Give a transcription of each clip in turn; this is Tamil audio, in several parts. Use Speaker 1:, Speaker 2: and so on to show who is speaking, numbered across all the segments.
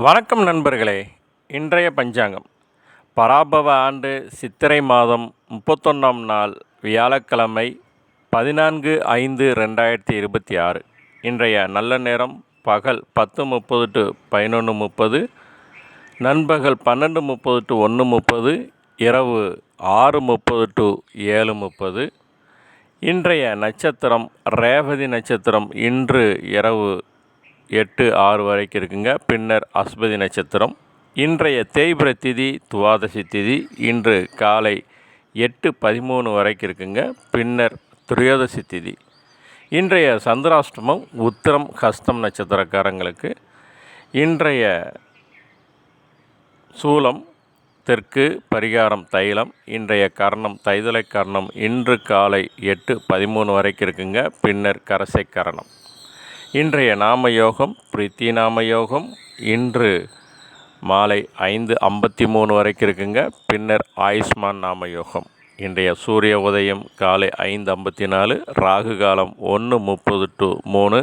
Speaker 1: வணக்கம் நண்பர்களே. இன்றைய பஞ்சாங்கம் பராபவ ஆண்டு சித்திரை மாதம் 31ஆம் நாள் வியாழக்கிழமை 14/5/2026. இன்றைய நல்ல நேரம் பகல் 10:30 to 11:30, நண்பகல் 12:30 to 1:30, இரவு 6:30 to 7:30. இன்றைய நட்சத்திரம் ரேவதி நட்சத்திரம். இன்று இரவு 8-6 வரைக்கும் இருக்குங்க. பின்னர் அஸ்பதி நட்சத்திரம். இன்றைய தேய்பிரை திதி துவாதசி திதி. இன்று காலை 8:13 வரைக்கும் இருக்குங்க. பின்னர் திரையோதசி திதி. இன்றைய சந்திராஷ்டமம் உத்திரம் ஹஸ்தம் நட்சத்திரக்காரங்களுக்கு. இன்றைய சூலம் தெற்கு, பரிகாரம் தைலம். இன்றைய கரணம் தைதலை கரணம். இன்று காலை 8:13 வரைக்கும் இருக்குங்க. பின்னர் கரசை கரணம். இன்றைய நாமயோகம் பிரீத்தி நாமயோகம். இன்று மாலை 5:53 வரைக்கும் இருக்குங்க. பின்னர் ஆயுஷ்மான் நாமயோகம். இன்றைய சூரிய உதயம் காலை 5:54, ராகு காலம் 1:30 to 3,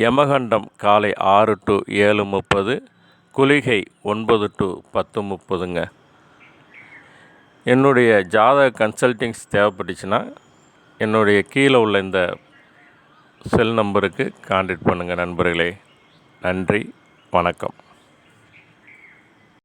Speaker 1: யமகண்டம் காலை 6 to 7:30, குளிகை 9 to 10:30ங்க. என்னுடைய ஜாதக கன்சல்டிங்ஸ் தேவைப்பட்டுச்சுன்னா என்னுடைய கீழே உள்ள இந்த செல் நம்பருக்கு கான்டாக்ட் பண்ணுங்கள் நண்பர்களே. நன்றி, வணக்கம்.